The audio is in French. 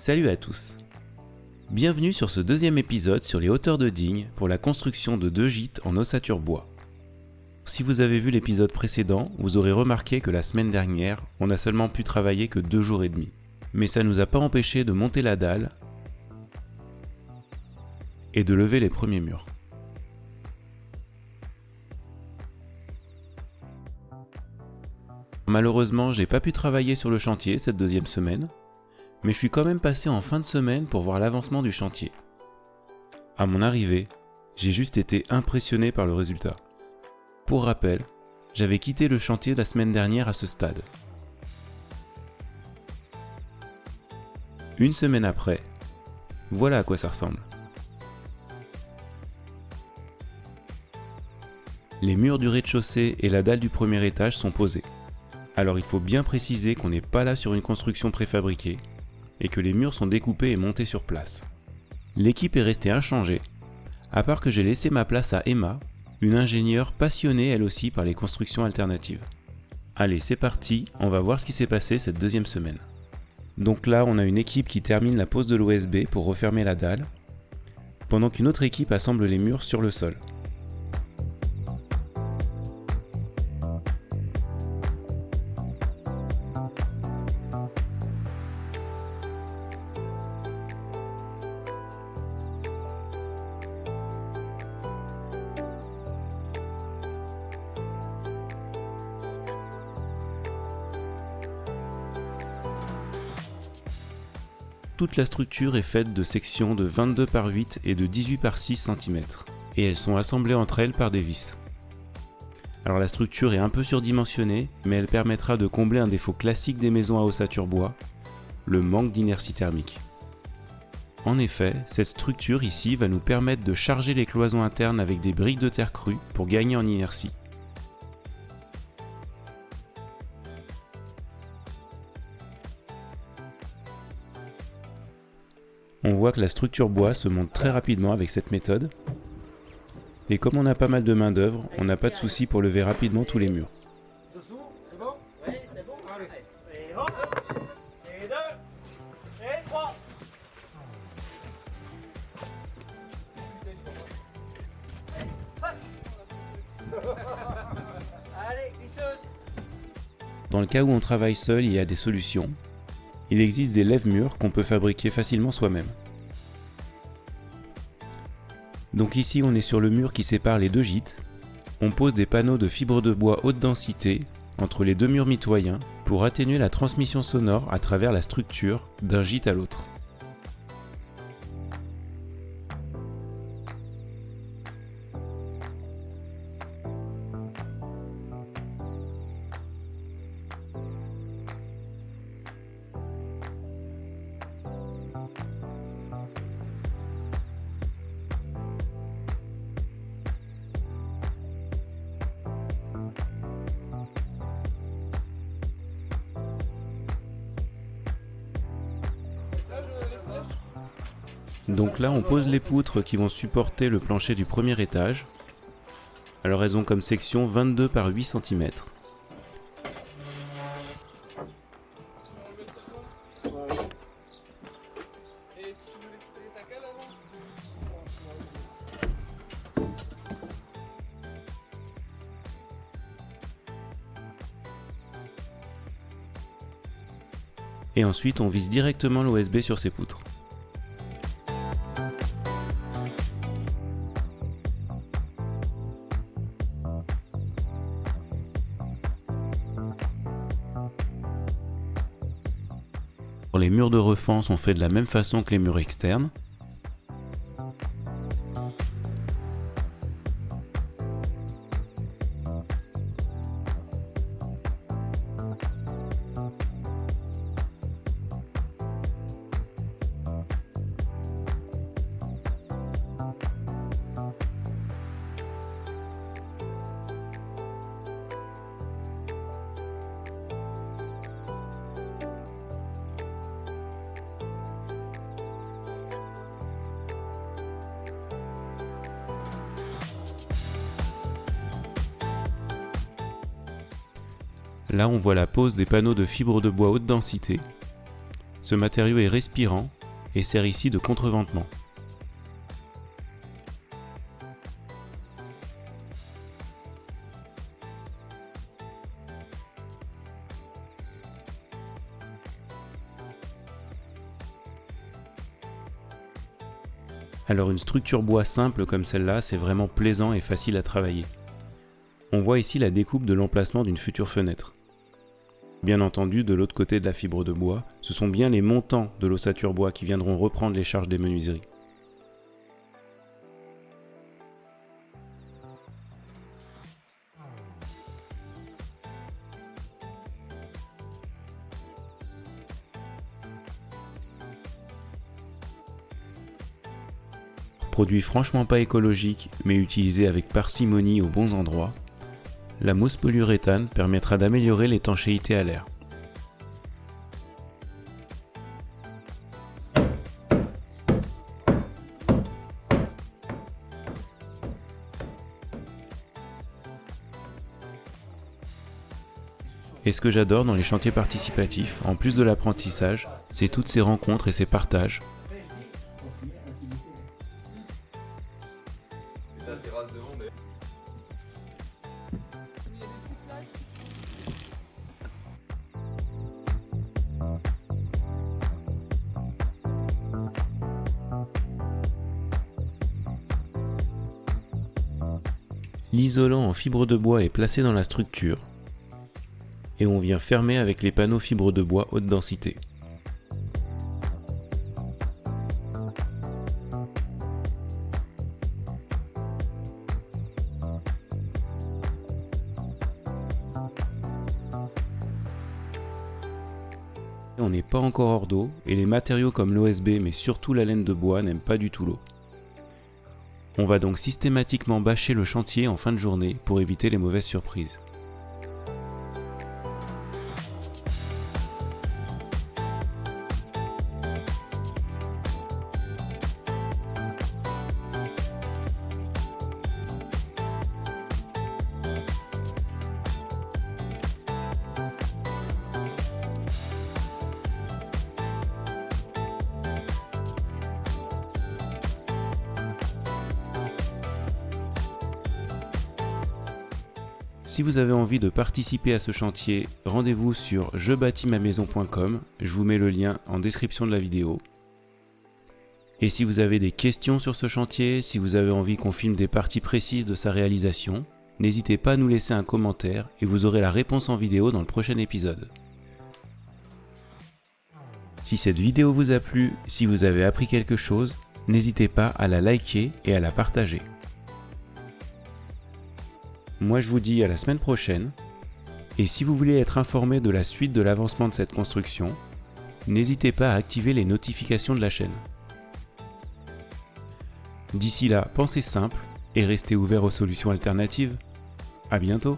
Salut à tous. Bienvenue sur ce deuxième épisode sur les hauteurs de Digne pour la construction de 2 gîtes en ossature bois. Si vous avez vu l'épisode précédent, vous aurez remarqué que la semaine dernière, on n'a seulement pu travailler que 2 jours et demi. Mais ça ne nous a pas empêché de monter la dalle et de lever les premiers murs. Malheureusement, j'ai pas pu travailler sur le chantier cette deuxième semaine, mais je suis quand même passé en fin de semaine pour voir l'avancement du chantier. À mon arrivée, j'ai juste été impressionné par le résultat. Pour rappel, j'avais quitté le chantier la semaine dernière à ce stade. Une semaine après, voilà à quoi ça ressemble. Les murs du rez-de-chaussée et la dalle du premier étage sont posés. Alors il faut bien préciser qu'on n'est pas là sur une construction préfabriquée et que les murs sont découpés et montés sur place. L'équipe est restée inchangée, à part que j'ai laissé ma place à Emma, une ingénieure passionnée elle aussi par les constructions alternatives. Allez, c'est parti, on va voir ce qui s'est passé cette deuxième semaine. Donc là, on a une équipe qui termine la pose de l'OSB pour refermer la dalle, pendant qu'une autre équipe assemble les murs sur le sol. Toute la structure est faite de sections de 22 par 8 et de 18 par 6 cm, et elles sont assemblées entre elles par des vis. Alors la structure est un peu surdimensionnée, mais elle permettra de combler un défaut classique des maisons à ossature bois, le manque d'inertie thermique. En effet, cette structure ici va nous permettre de charger les cloisons internes avec des briques de terre crue pour gagner en inertie. On voit que la structure bois se monte très rapidement avec cette méthode. Et comme on a pas mal de main d'œuvre, on n'a pas de souci pour lever rapidement tous les murs. Dessous, c'est bon? Oui, c'est bon. Allez. Et hop. Et 2. Et 3. Allez, glisseuse. Dans le cas où on travaille seul, il y a des solutions. Il existe des lève-murs qu'on peut fabriquer facilement soi-même. Donc ici on est sur le mur qui sépare les 2 gîtes. On pose des panneaux de fibres de bois haute densité entre les 2 murs mitoyens pour atténuer la transmission sonore à travers la structure d'un gîte à l'autre. Donc là on pose les poutres qui vont supporter le plancher du premier étage. Alors elles ont comme section 22 par 8 cm. Et ensuite on visse directement l'OSB sur ces poutres. Les murs de refend sont faits de la même façon que les murs externes. Là, on voit la pose des panneaux de fibres de bois haute densité. Ce matériau est respirant et sert ici de contreventement. Alors une structure bois simple comme celle-là, c'est vraiment plaisant et facile à travailler. On voit ici la découpe de l'emplacement d'une future fenêtre. Bien entendu, de l'autre côté de la fibre de bois, ce sont bien les montants de l'ossature bois qui viendront reprendre les charges des menuiseries. Produit franchement pas écologique, mais utilisé avec parcimonie aux bons endroits, la mousse polyuréthane permettra d'améliorer l'étanchéité à l'air. Et ce que j'adore dans les chantiers participatifs, en plus de l'apprentissage, c'est toutes ces rencontres et ces partages. L'isolant en fibre de bois est placé dans la structure et on vient fermer avec les panneaux fibre de bois haute densité. On n'est pas encore hors d'eau et les matériaux comme l'OSB mais surtout la laine de bois n'aiment pas du tout l'eau. On va donc systématiquement bâcher le chantier en fin de journée pour éviter les mauvaises surprises. Si vous avez envie de participer à ce chantier, rendez-vous sur jebâtismamaison.com, je vous mets le lien en description de la vidéo. Et si vous avez des questions sur ce chantier, si vous avez envie qu'on filme des parties précises de sa réalisation, n'hésitez pas à nous laisser un commentaire et vous aurez la réponse en vidéo dans le prochain épisode. Si cette vidéo vous a plu, si vous avez appris quelque chose, n'hésitez pas à la liker et à la partager. Moi je vous dis à la semaine prochaine, et si vous voulez être informé de la suite de l'avancement de cette construction, n'hésitez pas à activer les notifications de la chaîne. D'ici là, pensez simple et restez ouvert aux solutions alternatives. À bientôt!